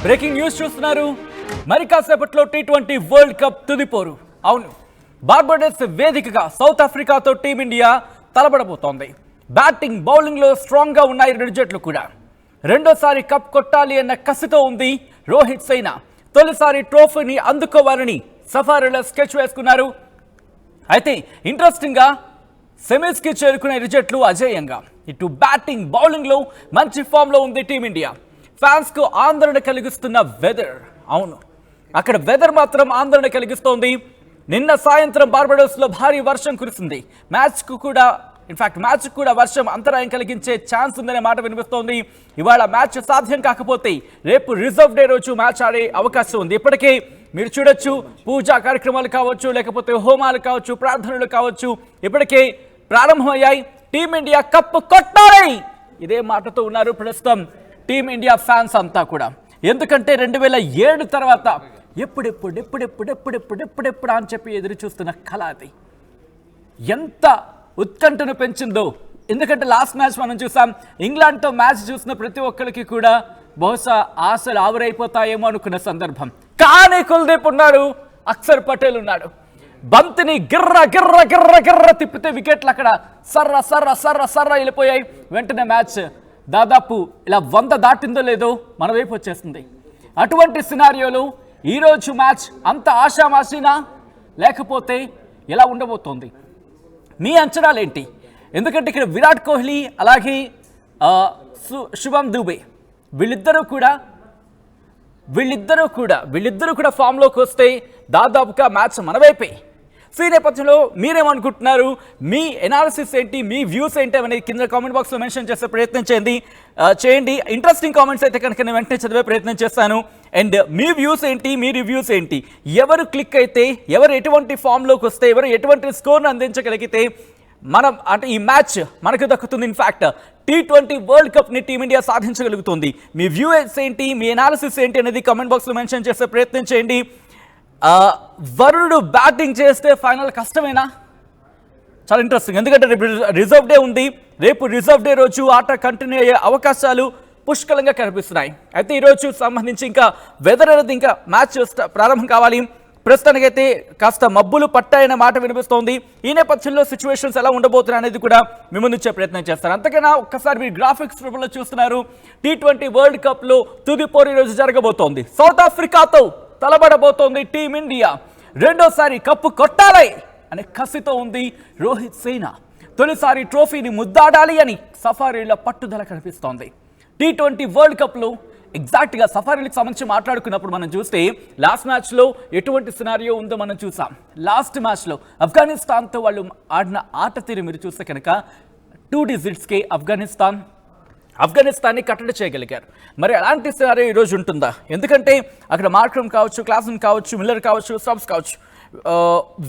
Breaking news చూస్తున్నారు. మరి కాసేపట్లో టీ20 వరల్డ్ కప్ తుదిపోరు. అవును, బార్బడోస్ వేదికగా సౌత్ ఆఫ్రికాతో టీమిండియా తలబడబోతోంది. బ్యాటింగ్ బౌలింగ్ లో స్ట్రాంగ్ గా ఉన్నాయి రెండు జట్లు కూడా. రెండోసారి కప్ కొట్టాలి అన్న కసితో ఉంది రోహిత్ సేన. తొలిసారి ట్రోఫీని అందుకోవాలని సఫారీలో స్కెచ్ వేసుకున్నారు. అయితే ఇంట్రెస్టింగ్ గా సెమీస్ కి చేరుకునే ఇరు జట్లు అజేయంగా. ఇటు బ్యాటింగ్ బౌలింగ్ లో మంచి ఫామ్ లో ఉంది టీమిండియా. ఫ్యాన్స్ కు ఆందోళన కలిగిస్తున్న వెదర్, అవును అక్కడ వెదర్ మాత్రం ఆందోళన కలిగిస్తోంది. నిన్న సాయంత్రం బార్బడోస్ లో భారీ వర్షం కురిసింది. మ్యాచ్ కు కూడా వర్షం అంతరాయం కలిగించే ఛాన్స్ ఉందనే మాట వినిపిస్తోంది. ఇవాళ మ్యాచ్ సాధ్యం కాకపోతే రేపు రిజర్వ్ డే రోజు మ్యాచ్ ఆడే అవకాశం ఉంది. ఇప్పటికే మీరు చూడొచ్చు, పూజా కార్యక్రమాలు కావచ్చు, లేకపోతే హోమాలు కావచ్చు, ప్రార్థనలు కావచ్చు, ఇప్పటికే ప్రారంభమయ్యాయి. టీమిండియా కప్పు కొట్టాలి ఇదే మాటతో ఉన్నారు ప్రస్తుతం టీమిండియా ఫ్యాన్స్ అంతా కూడా. ఎందుకంటే 2007 తర్వాత ఎప్పుడెప్పుడు అని చెప్పి ఎదురు చూస్తున్న కళ అది ఎంత ఉత్కంఠను పెంచిందో. ఎందుకంటే లాస్ట్ మ్యాచ్ మనం చూసాం, ఇంగ్లాండ్తో మ్యాచ్ చూసిన ప్రతి ఒక్కరికి కూడా బహుశా ఆశలు ఆవిరైపోతాయేమో అనుకున్న సందర్భం. కానీ కుల్దీప్ ఉన్నాడు, అక్షర్ పటేల్ ఉన్నాడు. బంతిని గిర్ర గిర్ర గిర్ర గిర్ర తిప్పితే వికెట్లు అక్కడ సర్ర సర్ర సర్ర సర్ర వెళ్ళిపోయాయి. వెంటనే మ్యాచ్ దాదాపు ఇలా 100 దాటిందో లేదో మన వైపు వచ్చేస్తుంది. అటువంటి సినారియోలు ఈరోజు మ్యాచ్ అంత ఆషామాషీనా, లేకపోతే ఎలా ఉండబోతోంది? మీ అంచనాలు ఏంటి? ఎందుకంటే ఇక్కడ విరాట్ కోహ్లీ అలాగే శుభం దుబే వీళ్ళిద్దరూ కూడా ఫామ్లోకి వస్తే దాదాపుగా మ్యాచ్ మన వైపే. సో ఈ నేపథ్యంలో మీరేమనుకుంటున్నారు? మీ ఎనాలిసిస్ ఏంటి, మీ వ్యూస్ ఏంటి అనేది కింద కామెంట్ బాక్స్లో మెన్షన్ చేసే ప్రయత్నం చేయండి. ఇంట్రెస్టింగ్ కామెంట్స్ అయితే కనుక నేను వెంటనే చదివే ప్రయత్నం చేస్తాను. అండ్ మీ వ్యూస్ ఏంటి, మీ రివ్యూస్ ఏంటి, ఎవరు క్లిక్ అయితే, ఎవరు ఎటువంటి ఫామ్లోకి వస్తే, ఎవరు ఎటువంటి స్కోర్ను అందించగలిగితే మనం అంటే ఈ మ్యాచ్ మనకు దక్కుతుంది. ఇన్ఫ్యాక్ట్ టీ20 వరల్డ్ కప్ని టీమిండియా సాధించగలుగుతుంది. మీ వ్యూస్ ఏంటి, మీ ఎనాలిసిస్ ఏంటి అనేది కామెంట్ బాక్స్లో మెన్షన్ చేసే ప్రయత్నం చేయండి. వరుణుడు బ్యాటింగ్ చేస్తే ఫైనల్ కష్టమేనా? చాలా ఇంట్రెస్టింగ్. ఎందుకంటే రేపు రిజర్వ్ డే ఉంది. రేపు రిజర్వ్ డే రోజు ఆట కంటిన్యూ అయ్యే అవకాశాలు పుష్కలంగా కనిపిస్తున్నాయి. అయితే ఈరోజు సంబంధించి ఇంకా వెదర్ అనేది ఇంకా మ్యాచ్ ప్రారంభం కావాలి. ప్రస్తుతానికైతే కాస్త మబ్బులు పట్టాయన్న మాట వినిపిస్తోంది. ఈ నేపథ్యంలో సిచ్యువేషన్స్ ఎలా ఉండబోతున్నాయి అనేది కూడా మీ ముందు ఇచ్చే ప్రయత్నం చేస్తారు. అంతకన్నా ఒక్కసారి మీరు గ్రాఫిక్స్ రూపంలో చూస్తున్నారు. టీ20 వరల్డ్ కప్లో తుదిపోరు ఈరోజు జరగబోతోంది. సౌత్ ఆఫ్రికాతో తలబడబోతోంది టీమిండియా. రెండోసారి కప్పు కొట్టాలి అనే కసితో ఉంది రోహిత్ సేన. తొలిసారి ట్రోఫీని ముద్దాడాలి అని సఫారీలో పట్టుదల కనిపిస్తోంది. టీ20 వరల్డ్ కప్లో ఎగ్జాక్ట్గా సఫారీలకు సంబంధించి మాట్లాడుకున్నప్పుడు మనం చూస్తే లాస్ట్ మ్యాచ్లో ఎటువంటి సినారియో ఉందో మనం చూసాం. లాస్ట్ మ్యాచ్లో ఆఫ్ఘనిస్తాన్తో వాళ్ళు ఆడిన ఆట తీరు మీరు చూస్తే కనుక 2 డిజిట్స్కే ఆఫ్ఘనిస్తాన్ని కట్టడి చేయగలిగారు. మరి అలాంటి సినారియో ఈరోజు ఉంటుందా? ఎందుకంటే అక్కడ మార్క్రమ్ కావచ్చు, క్లాసన్ కావచ్చు, మిల్లర్ కావచ్చు, స్టబ్స్ కావచ్చు,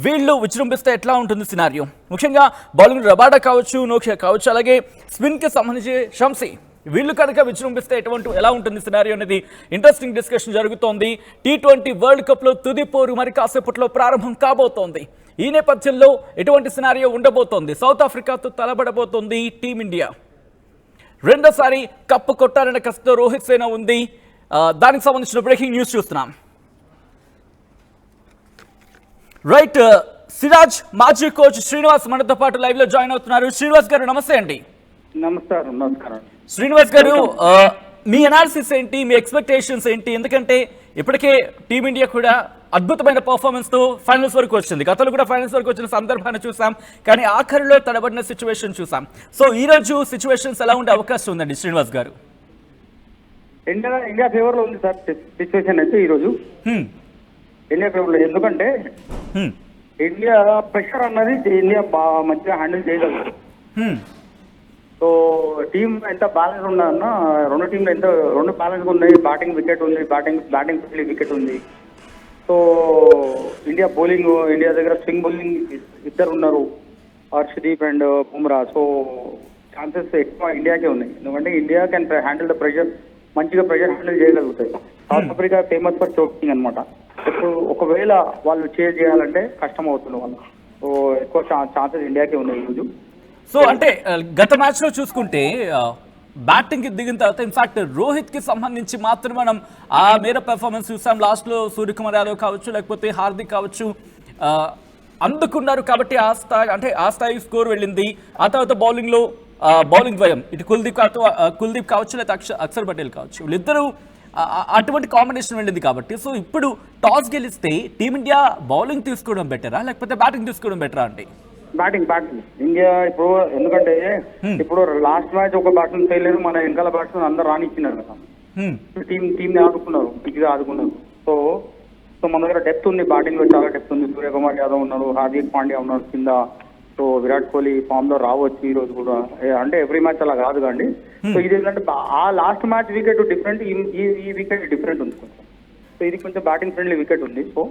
వీళ్ళు విజృంభిస్తే ఎట్లా ఉంటుంది సినారియో? ముఖ్యంగా బౌలింగ్ రబాడా కావచ్చు, నోకియా కావచ్చు, అలాగే స్పిన్కి సంబంధించి షంసీ, వీళ్ళు కనుక విజృంభిస్తే ఎలా ఉంటుంది సినారియో అనేది ఇంట్రెస్టింగ్ డిస్కషన్ జరుగుతోంది. టీ20 వరల్డ్ కప్లో తుదిపోరు మరి కాసేపట్లో ప్రారంభం కాబోతోంది. ఈ నేపథ్యంలో ఎటువంటి సినారియో ఉండబోతోంది? సౌత్ ఆఫ్రికాతో తలబడబోతోంది టీమిండియా. రెండోసారి కప్పు కొట్టాలనే కసితో రోహిత్ సేన ఉంది. దానికి సంబంధించిన బ్రేకింగ్ న్యూస్ చూస్తున్నాం. రైట్, సిరాజ్ మాజీ కోచ్ శ్రీనివాస్ మనతో పాటు లైవ్ లో జాయిన్ అవుతున్నారు. శ్రీనివాస్ గారు నమస్తే అండి. నమస్కారం శ్రీనివాస్ గారు, మీ అనాలిసిస్ ఏంటి, మీ ఎక్స్పెక్టేషన్స్ ఏంటి? ఎందుకంటే ఇప్పటికే టీమిండియా కూడా అద్భుతమైన పర్ఫార్మెన్స్ తో ఫైనల్స్ వరకు వచ్చింది. గతంలో కూడా ఫైనల్స్ వరకు వచ్చిన సందర్భాన్ని చూసాం, కానీ ఆఖరిలో తడబడిన సిచ్యువేషన్ చూసాం. సో ఈ రోజు సిచ్యువేషన్స్ ఎలా ఉండే అవకాశం ఉందండి శ్రీనివాస్ గారు? ఇండియా ఫేవర్ లో ఉంది సార్ సిచ్యువేషన్ అయితే ఈ రోజు. ఇండియా ఫేవర్ లో, ఎందుకంటే ఇండియా ప్రెషర్ అన్నది ఇండియా మంచిగా హ్యాండిల్ చేయగలదు. సో టీం ఎంత బ్యాలెన్స్ ఉన్నదన్న, రెండు బ్యాలెన్స్ ఉన్నాయి. బ్యాటింగ్ వికెట్ ఉంది, బ్యాటింగ్ వికెట్ ఉంది. సో ఇండియా దగ్గర స్వింగ్ బౌలింగ్ ఇద్దరు ఉన్నారు, Harshdeep and Bumrah. So chances ఎక్కువ ఇండియాకే ఉన్నాయి. ఎందుకంటే India can handle the pressure, మంచిగా ప్రెషర్ హ్యాండిల్ చేయగలుగుతాయి. South Africa famous for choking అనమాట. ఇప్పుడు ఒకవేళ వాళ్ళు చేయాలంటే కష్టం అవుతుంది వాళ్ళు. సో ఎక్కువ ఛాన్సెస్ ఇండియాకే ఉన్నాయి ఈరోజు. సో అంటే గత మ్యాచ్లో చూసుకుంటే బ్యాటింగ్ కి దిగిన తర్వాత ఇన్ఫాక్ట్ రోహిత్ కి సంబంధించి మాత్రం మనం ఆ మేర పెర్ఫార్మెన్స్ చూసాం. లాస్ట్ లో సూర్యకుమార్ యాదవ్ కావచ్చు, లేకపోతే హార్దిక్ కావచ్చు అందుకున్నారు కాబట్టి ఆ స్థాయి స్కోర్ వెళ్ళింది. ఆ తర్వాత బౌలింగ్ ద్వయం ఇటు కుల్దీప్ కావచ్చు, లేకపోతే అక్షర్ పటేల్ కావచ్చు, వీళ్ళిద్దరూ అటువంటి కాంబినేషన్ వెళ్ళింది కాబట్టి. సో ఇప్పుడు టాస్ గెలిస్తే టీమిండియా బౌలింగ్ తీసుకోవడం బెటరా లేకపోతే బ్యాటింగ్ తీసుకోవడం బెటరా అండి? బ్యాటింగ్ ఇండియా ఇప్పుడు ఎందుకంటే ఇప్పుడు లాస్ట్ మ్యాచ్ ఒక బ్యాట్స్మెన్ ఫెయిల్, మన వెనకాల బ్యాట్స్మెన్ అందరు రానిచ్చినారు కదా, టీం ని ఆదుకున్నారు, పిచ్చిగా ఆదుకున్నారు. సో మన దగ్గర డెప్త్ ఉంది, బ్యాటింగ్ లో చాలా డెప్త్ ఉంది. సూర్యకుమార్ యాదవ్ ఉన్నారు, హార్దిక్ పాండ్యా ఉన్నారు కింద. సో విరాట్ కోహ్లీ ఫామ్ లో రావచ్చు ఈ రోజు కూడా, అంటే ఎవ్రీ మ్యాచ్ అలా కాదు కండి. సో ఇది ఏంటంటే ఆ లాస్ట్ మ్యాచ్ వికెట్ డిఫరెంట్, ఈ వికెట్ డిఫరెంట్ ఉంది కొంచెం. సో ఇది కొంచెం బ్యాటింగ్ ఫ్రెండ్లీ వికెట్ ఉంది. సో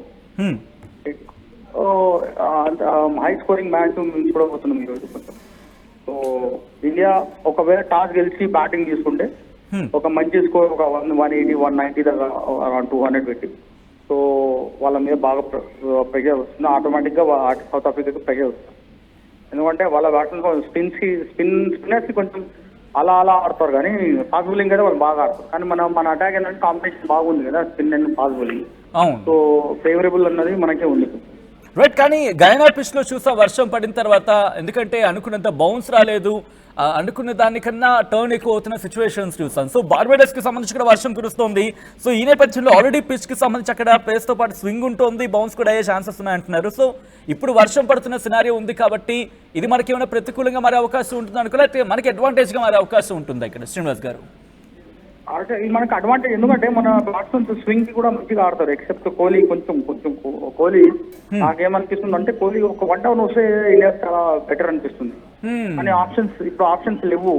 హై స్కోరింగ్ మ్యాచ్ చూడబోతున్నాం ఈ రోజు కొంచెం. సో ఇండియా ఒకవేళ టాస్ గెలిచి బ్యాటింగ్ తీసుకుంటే ఒక మంచి స్కోర్, ఒక 180, 190 దాకా, అరౌండ్ 200 పెట్టి, సో వాళ్ళ మీద బాగా ప్రెషర్ వస్తుంది. ఆటోమేటిక్ గా సౌత్ ఆఫ్రికాకి ప్రెషర్ వస్తుంది. ఎందుకంటే వాళ్ళ బ్యాట్స్మెన్ స్పిన్నర్స్ కి కొంచెం అలా ఆడతారు, కానీ ఫాస్ట్ బౌలింగ్ అయితే వాళ్ళు బాగా ఆడతారు. కానీ మన అటాక్ ఏంటంటే కాంపిటీషన్ బాగుంది కదా, spin and fast bowling. So favourable అన్నది మనకే ఉంది. రైట్. కానీ గయానా పిచ్ లో చూసా వర్షం పడిన తర్వాత, ఎందుకంటే అనుకున్నంత బౌన్స్ రాలేదు, అనుకున్న దానికన్నా టర్న్ ఎక్కువ అవుతున్న సిచ్యువేషన్స్ చూసాం. సో బార్బేడస్ కి సంబంధించి కూడా వర్షం కురుస్తోంది. సో ఈ నేపథ్యంలో ఆల్రెడీ పిచ్ కి సంబంధించి అక్కడ పేస్ తో పాటు స్వింగ్ ఉంటుంది, బౌన్స్ కూడా అయ్యే ఛాన్సెస్ ఉన్నాయంటున్నారు. సో ఇప్పుడు వర్షం పడుతున్న సినారియో ఉంది కాబట్టి ఇది మనకి ఏమైనా ప్రతికూలంగా మారే అవకాశం ఉంటుంది అనుకోలే, మనకి అడ్వాంటేజ్ గా మారే అవకాశం ఉంటుంది ఇక్కడ శ్రీనివాస్ గారు? అంటే ఇది మనకు అడ్వాంటేజ్, ఎందుకంటే మన బ్యాట్స్మెన్ స్వింగ్ కూడా మంచిగా ఆడతారు. ఎక్సెప్ట్ కోహ్లీ కొంచెం కోహ్లీ నాకేమనిపిస్తుంది అంటే కోహ్లీ ఒక 1 డౌన్ వస్తే ఇండియా చాలా బెటర్ అనిపిస్తుంది. కానీ ఆప్షన్స్ లేవు.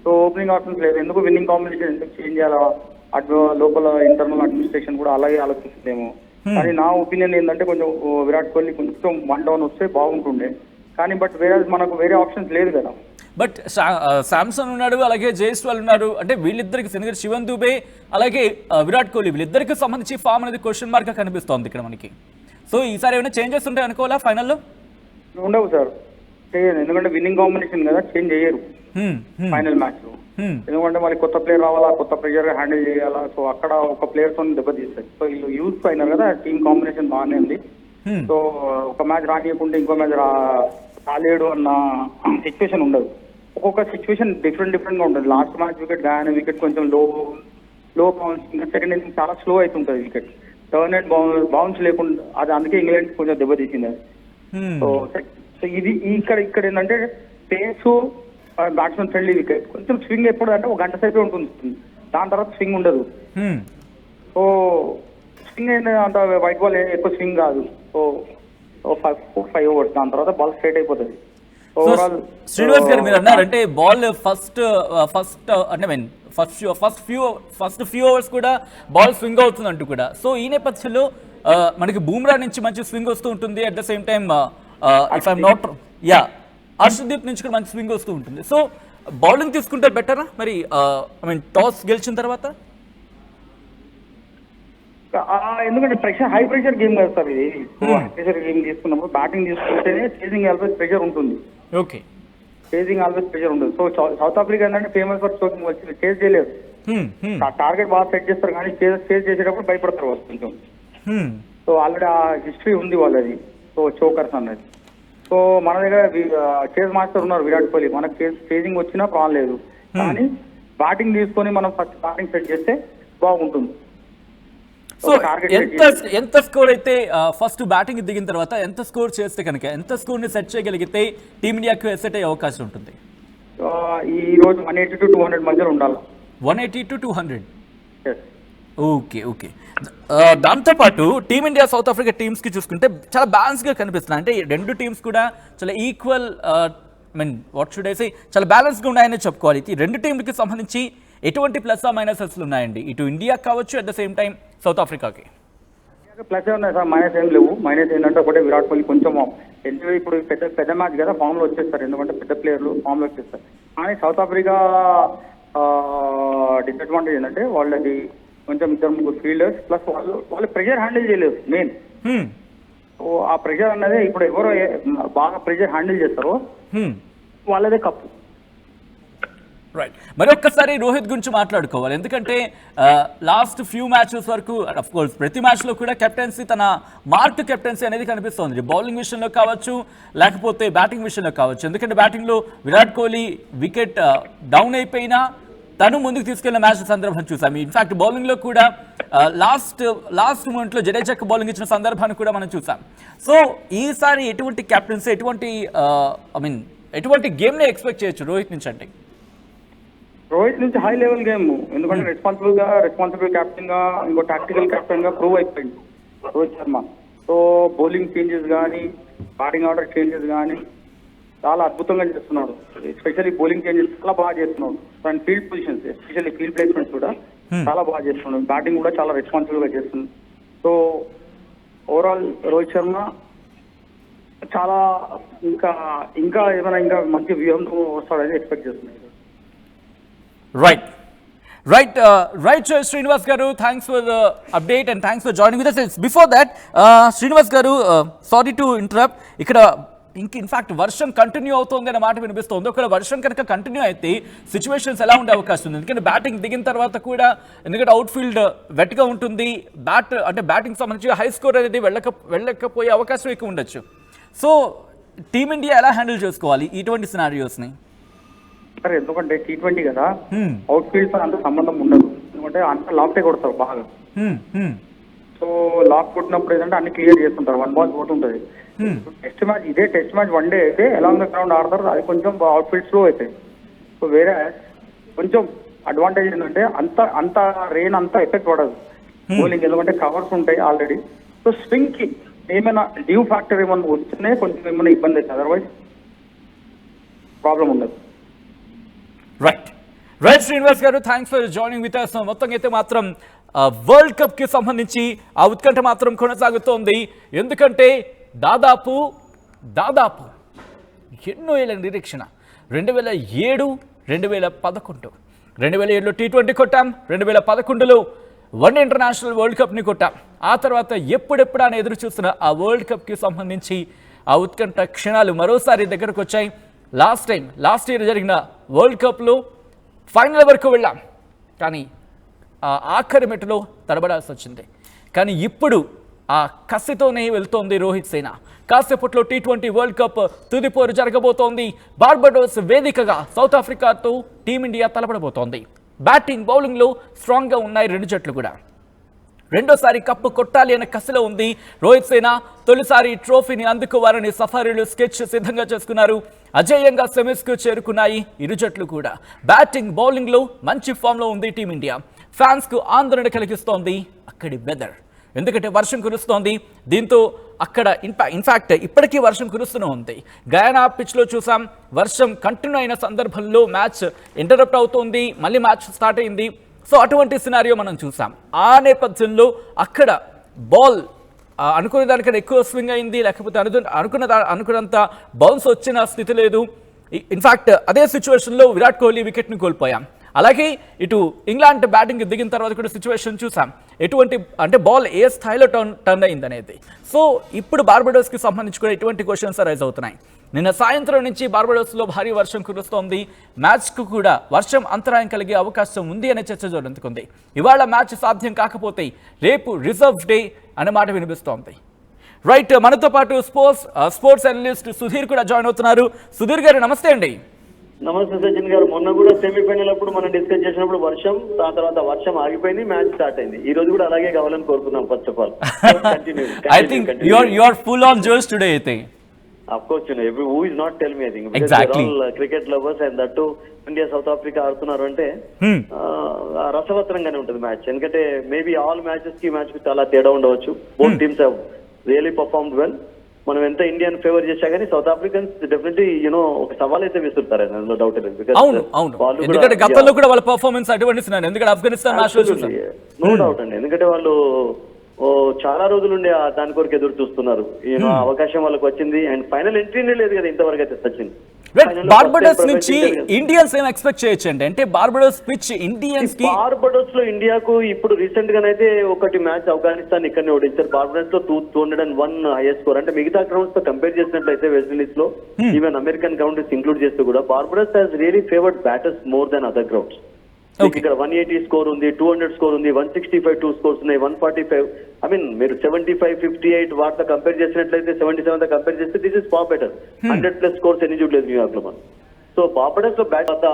సో ఓపెనింగ్ ఆప్షన్స్ లేదు. ఎందుకు విన్నింగ్ కాంబినేషన్ ఎందుకు చేంజ్ చేయాలా, అటు లోపల ఇంటర్నల్ అడ్మినిస్ట్రేషన్ కూడా అలాగే ఆలోచిస్తుందేమో. కానీ నా ఒపీనియన్ ఏంటంటే కొంచెం విరాట్ కోహ్లీ కొంచెం 1 డౌన్ వస్తే బాగుంటుండే. కానీ బట్ మనకు వేరే ఆప్షన్స్ లేదు కదా. బట్ శాంసన్ ఉన్నాడు, అలాగే జైస్వాల్ ఉన్నారు. అంటే వీళ్ళిద్దరికి ఎందుకంటే శివన్ దుబే అలాగే విరాట్ కోహ్లీ వీళ్ళిద్దరికి సంబంధించి ఫామ్ అనేది క్వశ్చన్ మార్క్ గా కనిపిస్తోంది ఇక్కడ మనకి. సో ఈసారి ఏమైనా చేంజెస్ ఉంటాయి అనుకోవాలా ఫైనల్లో? ఉండవు సార్, ఎందుకంటే విన్నింగ్ కాంబినేషన్ కదా, చేంజ్ చేయరు ఫైనల్ మ్యాచ్ లో. ఎందుకంటే మరి కొత్త ప్లేయర్ రావాలా, కొత్త ప్రెషర్ హ్యాండిల్ చేయాలా. సో అక్కడ ఒక ప్లేయర్ తో దెబ్బతీస్తారు. సో వీళ్ళు యూత్ అయినారు కదా, టీమ్ కాంబినేషన్ బాగానే ఉంది. సో ఒక మ్యాచ్ రానియకుంటే ఇంకో మ్యాచ్ రాలేడు అన్న సిచ్యువేషన్ ఉండదు. ఒక్కొక్క సిచ్యువేషన్ డిఫరెంట్ గా ఉంటుంది. లాస్ట్ మ్యాచ్ వికెట్ కొంచెం లో బౌన్స్, ఇంకా సెకండ్ ఇన్నింగ్ చాలా స్లో అవుతుంటది వికెట్, టర్న్ అండ్ బౌన్స్ లేకుండా. అది అందుకే ఇంగ్లాండ్ కొంచెం దెబ్బతీసింది అది. సో ఇది ఇక్కడ ఏంటంటే పేస్ బ్యాట్స్మెన్ ఫ్రెండ్లీ వికెట్, కొంచెం స్వింగ్ ఎప్పుడు అంటే 1 గంట సేపే ఉంటుంది, దాని తర్వాత స్వింగ్ ఉండదు. సో స్వింగ్ ఏంటంటే అంత వైట్ బాల్ ఎక్కువ స్వింగ్ కాదు. సో 5 ఓవర్స్, దాని తర్వాత బాల్ స్ట్రైట్ అయిపోతుంది. శ్రీనివాస్ గారు మీరు అన్నారంటే బాల్ ఫస్ట్ అంటే ఫస్ట్ ఫ్యూ అవర్స్ కూడా బాల్ స్వింగ్ అవుతుంది అంటూ కూడా. సో ఈ నేపథ్యంలో మనకి బూమ్రా నుంచి మంచి స్వింగ్ వస్తూ ఉంటుంది. At the same time if I'm not Harshdeep నుంచి కూడా మంచి స్వింగ్ వస్తూ ఉంటుంది. సో బౌలింగ్ తీసుకుంటే బెటరా మరి టాస్ గెలిచిన తర్వాత? ఎందుకంటే హై ప్రెషర్ గేమ్ కదా సార్ ఇది. హై ప్రెషర్ గేమ్ తీసుకున్నప్పుడు బ్యాటింగ్ తీసుకుంటేనే చేసింగ్ ఆల్వేస్ ప్రెషర్ ఉంటుంది. ఓకే, చేసింగ్ ఆల్వేస్ ప్రెషర్ ఉంటుంది. సో సౌత్ ఆఫ్రికా ఏంటంటే ఫేమస్ ఫర్ చోకింగ్, వచ్చి చేజ్ చేయలేదు. టార్గెట్ బాగా సెట్ చేస్తారు కానీ చేజ్ చేసేటప్పుడు భయపడతారు వాళ్ళు కొంచెం. సో ఆల్రెడీ ఆ హిస్టరీ ఉంది వాళ్ళది. సో చోకర్స్ అన్నది. సో మన దగ్గర చేజ్ మాస్టర్ ఉన్నారు విరాట్ కోహ్లీ, మనకు చేజింగ్ వచ్చినా ప్రాబ్లం లేదు. కానీ బ్యాటింగ్ తీసుకొని మనం ఫస్ట్ బ్యాటింగ్ సెట్ చేస్తే బాగుంటుంది. సో ఎంత స్కోర్ అయితే ఫస్ట్ బ్యాటింగ్ దిగిన తర్వాత ఎంత స్కోర్ చేస్తే కనుక, ఎంత స్కోర్ ని సెట్ చేయగలిగితే టీమిండియాకు ఎసెట్ అయ్యే అవకాశం ఉంటుంది? ఈ రోజు 180 to 200 మధ్యలో ఉండాలి. 180 to 200. ఓకే. దాంతోపాటు టీమిండియా సౌత్ ఆఫ్రికా టీమ్స్ కి చూసుకుంటే చాలా బ్యాలెన్స్ గా కనిపిస్తున్నాయి. అంటే రెండు టీమ్స్ కూడా చాలా equal, what should I say, చాలా బ్యాలెన్స్ గా ఉన్నాయని చెప్పుకోవాలి. ఈ రెండు టీంలకి సంబంధించి ఎటువంటి ప్లస్ మైనసెస్ ఉన్నాయండి, ఇటు ఇండియా కావచ్చు, at the same time south ఆఫ్రికాకి? ప్లస్ ఉన్నాయి సార్, మైనస్ ఏం లేవు. మైనస్ ఏంటంటే ఒకటే విరాట్ కోహ్లీ కొంచెం ఎందుకంటే ఇప్పుడు పెద్ద మ్యాచ్ కదా, ఫామ్ లో వచ్చేస్తారు. ఎందుకంటే పెద్ద ప్లేయర్లు ఫామ్ లో వచ్చేస్తారు. కానీ సౌత్ ఆఫ్రికా డిసడ్వాంటేజ్ ఏంటంటే వాళ్ళది కొంచెం 2-3 ఫీల్డర్స్ ప్లస్ వాళ్ళు ప్రెషర్ హ్యాండిల్ చేయలేదు మెయిన్. సో ఆ ప్రెషర్ అన్నది ఇప్పుడు ఎవరో బాగా ప్రెషర్ హ్యాండిల్ చేస్తారో వాళ్ళదే కప్పు. రైట్, మరొక్కసారి రోహిత్ గురించి మాట్లాడుకోవాలి. ఎందుకంటే లాస్ట్ ఫ్యూ మ్యాచెస్ వరకు అఫ్ కోర్స్ ప్రతి మ్యాచ్లో కూడా కెప్టెన్సీ తన మార్క్ కెప్టెన్సీ అనేది కనిపిస్తోంది. బౌలింగ్ విషయంలో కావచ్చు, లేకపోతే బ్యాటింగ్ విషయంలో కావచ్చు. ఎందుకంటే బ్యాటింగ్లో విరాట్ కోహ్లీ వికెట్ డౌన్ అయిపోయినా తను ముందుకు తీసుకెళ్లిన మ్యాచ్ సందర్భం చూసాం. ఇన్ఫాక్ట్ బౌలింగ్లో కూడా లాస్ట్ మూమెంట్లో జడేజాకు బౌలింగ్ ఇచ్చిన సందర్భాన్ని కూడా మనం చూసాం. సో ఈసారి ఎటువంటి కెప్టెన్సీ, ఎటువంటి గేమ్ని ఎక్స్పెక్ట్ చేయొచ్చు రోహిత్ నుంచి? అంటే రోహిత్ నుంచి హై లెవెల్ గేమ్, ఎందుకంటే రెస్పాన్సిబుల్ కెప్టెన్ గా, ఇంకో టాక్టికల్ కెప్టెన్ గా ప్రూవ్ అయిపోయింది Rohit Sharma. So bowling changes కానీ, బ్యాటింగ్ ఆర్డర్ చేంజెస్ కానీ చాలా అద్భుతంగా చేస్తున్నాడు. ఎస్పెషల్లీ బౌలింగ్ చేంజెస్ చాలా బాగా చేస్తున్నాడు. And field positions, especially field placements కూడా చాలా బాగా చేస్తున్నాడు. బ్యాటింగ్ కూడా చాలా రెస్పాన్సిబుల్ గా చేస్తుంది. సో ఓవరాల్ రోహిత్ శర్మ చాలా ఇంకా ఏమైనా మంచి వ్యూహంతో వస్తాడని ఎక్స్పెక్ట్ చేస్తున్నాడు. Right, Srinivas garu, thanks for the update and thanks for joining with us. Before that, Srinivas garu, sorry to interrupt. Ikkada in fact వర్షం కంటిన్యూ అవుతుంది అనే మాట వినిపిస్తుంది. ఒకవేళ వర్షం కనుక కంటిన్యూ అయితే సిచ్యువేషన్స్ ఎలా ఉండే అవకాశం ఉంది? ఎందుకంటే బ్యాటింగ్ దిగిన తర్వాత కూడా, ఎందుకంటే అవుట్ ఫీల్డ్ వెట్గా ఉంటుంది, బ్యాటింగ్ సంబంధించి హై స్కోర్ అనేది వెళ్ళకపోయే అవకాశం ఎక్కువ ఉండొచ్చు. సో టీమిండియా ఎలా హ్యాండిల్ చేసుకోవాలి ఇటువంటి సినారియోస్ని? సరే, ఎందుకంటే T20 కదా, అవుట్ ఫీల్డ్ తో అంత సంబంధం ఉండదు. ఎందుకంటే అంత లాఫ్టే కొడతారు బాగా. సో లాఫ్ కొట్టినప్పుడు ఏంటంటే అన్ని క్లియర్ చేస్తుంటారు, 1 బాల్ పోట్ ఉంటుంది. టెస్ట్ మ్యాచ్ 1 డే అయితే అలాంగ్ ద గ్రౌండ్ ఆడతారు, అది కొంచెం అవుట్ ఫీల్డ్ స్లో అవుతాయి. సో వేరే కొంచెం అడ్వాంటేజ్ ఏంటంటే అంత రెయిన్ అంతా ఎఫెక్ట్ పడదు బౌలింగ్, ఎందుకంటే కవర్స్ ఉంటాయి ఆల్రెడీ. సో స్వింగ్ కి ఏమైనా డ్యూ ఫ్యాక్టర్ ఏమన్నా వస్తేనే కొంచెం ఏమైనా ఇబ్బంది అవుతుంది, అదర్వైజ్ ప్రాబ్లం ఉండదు. రైట్ శ్రీనివాస్ గారు, thanks for joining with us. మొత్తంగా అయితే మాత్రం వరల్డ్ కప్ కి సంబంధించి ఆ ఉత్కంఠ మాత్రం కొనసాగుతోంది. ఎందుకంటే దాదాపు ఎన్నో ఏళ్ళ నిరీక్షణ. 2007, 2011, 2007లో T20 కొట్టాం, 2011లో వన్ ఇంటర్నేషనల్ వరల్డ్ కప్ని కొట్టాం. ఆ తర్వాత ఎప్పుడెప్పుడు అని ఎదురు చూస్తున్న ఆ వరల్డ్ కప్కి సంబంధించి ఆ ఉత్కంఠ క్షణాలు మరోసారి దగ్గరకు వచ్చాయి. లాస్ట్ ఇయర్ జరిగిన వరల్డ్ కప్లో ఫైనల్ వరకు వెళ్ళాం, కానీ ఆఖరి మెట్టులో తడబడాల్సి వచ్చింది. కానీ ఇప్పుడు ఆ కసితోనే వెళ్తోంది రోహిత్ సేన. కాసేపట్లో T20 వరల్డ్ కప్ తుదిపోరు జరగబోతోంది. బార్బడోస్ వేదికగా సౌత్ ఆఫ్రికాతో టీమిండియా తలపడబోతోంది. బ్యాటింగ్ బౌలింగ్లో స్ట్రాంగ్గా ఉన్నాయి రెండు జట్లు కూడా. రెండోసారి కప్పు కొట్టాలి అనే కసిలో ఉంది రోహిత్ సేన. తొలిసారి ట్రోఫీని అందుకోవాలని సఫారీలు స్కెచ్ సిద్ధంగా చేసుకున్నారు. అజేయంగా సెమీస్కు చేరుకున్నాయి ఇరు జట్లు కూడా. బ్యాటింగ్ బౌలింగ్లో మంచి ఫామ్లో ఉంది టీమిండియా. ఫ్యాన్స్కు ఆందోళన కలిగిస్తోంది అక్కడి వెదర్, ఎందుకంటే వర్షం కురుస్తోంది. దీంతో అక్కడ ఇన్ఫాక్ట్ ఇప్పటికీ వర్షం కురుస్తూనే ఉంది. గయానా పిచ్లో చూసాం, వర్షం కంటిన్యూ అయిన సందర్భంలో మ్యాచ్ ఇంటరప్ట్ అవుతోంది, మళ్ళీ మ్యాచ్ స్టార్ట్ అయింది. సో అటువంటి సినారియో మనం చూసాం. ఆ నేపథ్యంలో అక్కడ బాల్ అనుకునే దానికన్నా ఎక్కువ స్వింగ్ అయింది, లేకపోతే అనుకున్నంత బౌన్స్ వచ్చిన స్థితి లేదు. ఇన్ఫాక్ట్ అదే సిచ్యువేషన్లో విరాట్ కోహ్లీ వికెట్ని కోల్పోయాం. అలాగే ఇటు ఇంగ్లాండ్ బ్యాటింగ్ దిగిన తర్వాత కూడా సిచ్యువేషన్ చూసాం, ఎటువంటి బాల్ ఏ స్థాయిలో టర్న్ అయింది అనేది. సో ఇప్పుడు బార్బడోస్కి సంబంధించి కూడా ఎటువంటి క్వశ్చన్స్ రైజ్ అవుతున్నాయి. నిన్న సాయంత్రం నుంచి బార్బడోస్లో భారీ వర్షం కురుస్తోంది. మ్యాచ్కు కూడా వర్షం అంతరాయం కలిగే అవకాశం ఉంది అనే చర్చ జోరందుకుంది. ఇవాళ మ్యాచ్ సాధ్యం కాకపోతే రేపు రిజర్వ్ డే అనే మాట వినిపిస్తోంది. రైట్, మనతో పాటు స్పోర్ట్స్ అనలిస్ట్ సుధీర్ కూడా జాయిన్ అవుతున్నారు. సుధీర్ గారు నమస్తే అండి. నమస్తే సచిన్ గారు. మొన్న కూడా సెమీఫైనల్ అప్పుడు మనం డిస్కస్ చేసినప్పుడు వర్షం, దాని తర్వాత వర్షం ఆగిపోయింది, మ్యాచ్ స్టార్ట్ అయింది. ఈ రోజు కూడా అలాగే కావాలని కోరుకున్నాం. First of all I think you are full on josh today, I think. Of course, who is not tell me, I think, because exactly. they're all cricket lovers, and that too India south Africa ఆడుతున్నారు అంటే రసవత్తరంగానే ఉంటుంది match. ఎందుకంటే maybe all matches కి match కి చాలా తేడా ఉండవచ్చు. Both teams have really performed well. మనం ఎంత ఇండియన్ ఫేవర్ చేసా కానీ సౌత్ ఆఫ్రికన్స్ డెఫినెట్లీ ఒక సవాల్ అయితే విసురుతారు, అందులో డౌట్ లేదు. అవును, ఎందుకంటే గతంలో కూడా వాళ్ళ పర్ఫార్మెన్స్ అటువంటి, ఎందుకంటే ఆఫ్ఘనిస్తాన్ మ్యాచ్ లో నో డౌట్ అండి. ఎందుకంటే వాళ్ళు చాలా రోజులు ఉండే దాని కొరకు ఎదురు చూస్తున్నారు. అవకాశం వాళ్ళకి వచ్చింది, అండ్ ఫైనల్ ఎంట్రీనే లేదు కదా ఇంతవరకు అయితే సచిన్. బార్బడోస్ నుంచి ఇండియన్స్ ఏం ఎక్స్పెక్ట్ చేయొచ్చు అంటే బార్బడోస్ పిచ్ ఇండియన్స్ కి. బార్బడోస్ లో ఇండియాకు ఇప్పుడు రీసెంట్ గానైతే ఒకటి మ్యాచ్ ఆఫ్ఘనిస్తాన్ ఇక్కడనే ఓడించారు. బార్బడోస్ లో 201 హైయెస్ట్ స్కోర్. అంటే మిగతా గ్రౌండ్స్ తో కంపేర్ చేసినట్లయితే వెస్టిండీస్ లో ఈవెన్ అమెరికన్ గ్రౌండ్స్ ఇంక్లూడ్ చేస్తూ కూడా Barbados has really favoured batters more than other grounds. ఇక్కడ 180 స్కోర్ ఉంది, 200 స్కోర్ ఉంది, 165 2 స్కోర్స్ ఉన్నాయి, 145. ఐ మీన్ మీరు 75 58 వాటితో కంపేర్ చేసినట్లయితే 77 తో కంపేర్ చేస్తే this is far better. 100+ scores ఎన్ని చూడలేదు న్యూయార్క్ లో మనం. సో బార్బడోస్ లో బ్యాట్ తర్వాత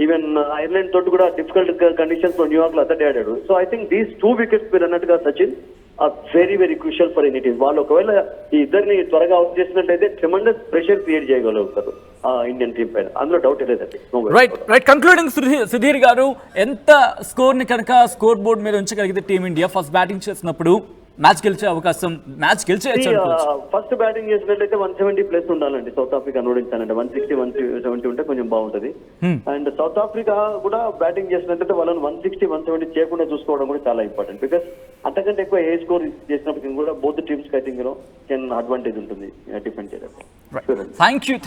ఈవెన్ ఐర్లాండ్ తోటి కూడా డిఫికల్ట్ కండిషన్స్ లో న్యూయార్క్ లో అతడే ఆడాడు. So I think these 2 wickets మీరు అన్నట్టుగా Sachin are very very crucial for any team. వాళ్ళు ఒకవేళ ఈ ఇద్దరిని త్వరగా అవుట్ చేసినట్లయితే ట్రెమెండస్ ప్రెషర్ క్రియేట్ చేయగలుగుతారు ఇండియన్ టీం పైన, అందులో డౌట్ లేదండి. రైట్ కంక్లూడింగ్ సుధీర్ గారు, ఎంత స్కోర్ ని కనుక స్కోర్ బోర్డ్ మీద ఉంచగలిగితే టీమిండియా ఫస్ట్ బ్యాటింగ్ చేసినప్పుడు మ్యాచ్ గెలిచే అవకాశం, మ్యాచ్ గెలిచేయచ్చు? ఫస్ట్ బ్యాటింగ్ చేసినట్లయితే 170+ ఉండాలండి సౌత్ ఆఫ్రికా ఓడించాలంటే. 160 170 ఉంటే కొంచెం బాగుంటది. అండ్ సౌత్ ఆఫ్రికా కూడా బ్యాటింగ్ చేసినట్లయితే వాళ్ళని 160 170 చేయకుండా చూసుకోవడం కూడా చాలా ఇంపార్టెంట్. బికాస్ అంతకంటే ఎక్కువ ఏ స్కోర్ చేసినప్పటికీ కూడా both teams I think can advantage ఉంటుంది డిఫెండ్ చేయడానికి.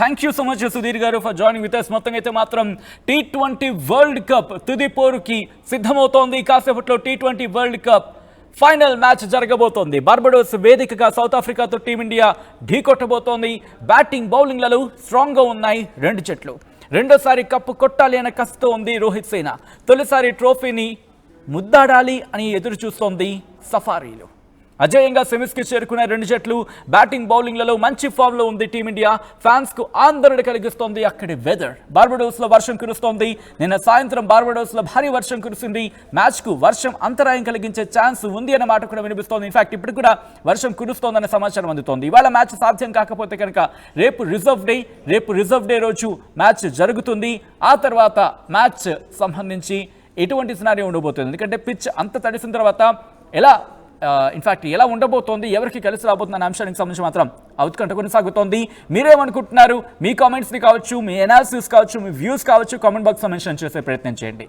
Thank you so much Sudheer గారు ఫర్ జాయినింగ్ విత్ us. మొత్తం అయితే మాత్రం T20 వరల్డ్ కప్ తుది పోరుకి సిద్ధమవుతోంది. కాసేపట్లో T20 world cup final match జరగబోతోంది. బార్బడోస్ వేదికగా సౌత్ ఆఫ్రికాతో టీమిండియా ఢీకొట్టబోతోంది. బ్యాటింగ్ బౌలింగ్లలో స్ట్రాంగ్ గా ఉన్నాయి రెండు జట్లు. రెండోసారి కప్పు కొట్టాలి అనే కసితో ఉంది రోహిత్ సేన. తొలిసారి ట్రోఫీని ముద్దాడాలి అని ఎదురు చూస్తోంది సఫారీలు. అజేయంగా సెమీస్కి చేరుకున్న రెండు జట్లు. బ్యాటింగ్ బౌలింగ్లలో మంచి ఫామ్ లో ఉంది టీమిండియా. ఫ్యాన్స్ కు ఆందోళన కలిగిస్తోంది అక్కడి వెదర్. బార్బడోస్ లో వర్షం కురుస్తోంది. నిన్న సాయంత్రం బార్బడోస్ లో భారీ వర్షం కురిసింది. మ్యాచ్ కు వర్షం అంతరాయం కలిగించే ఛాన్స్ ఉంది అన్న మాట కూడా వినిపిస్తోంది. ఇన్ఫాక్ట్ ఇప్పుడు కూడా వర్షం కురుస్తోందన్న సమాచారం అందుతోంది. ఇవాళ మ్యాచ్ సాధ్యం కాకపోతే కనుక రేపు రిజర్వ్ డే రోజు మ్యాచ్ జరుగుతుంది. ఆ తర్వాత మ్యాచ్ సంబంధించి ఎటువంటి సినారియో ఉండబోతుంది, ఎందుకంటే పిచ్ అంత తడిసిన తర్వాత ఎలా ఉండబోతోంది, ఎవరికి కలిసి రాబోతుంది అనే అంశానికి సంబంధించి మాత్రం ఉత్కంఠ కొనసాగుతోంది. మీరేమనుకుంటున్నారు? మీ కామెంట్స్ని కావచ్చు, మీ ఎనాలిసిస్ కావచ్చు, మీ వ్యూస్ కావచ్చు, కామెంట్ బాక్స్లో మెన్షన్ చేసే ప్రయత్నం చేయండి.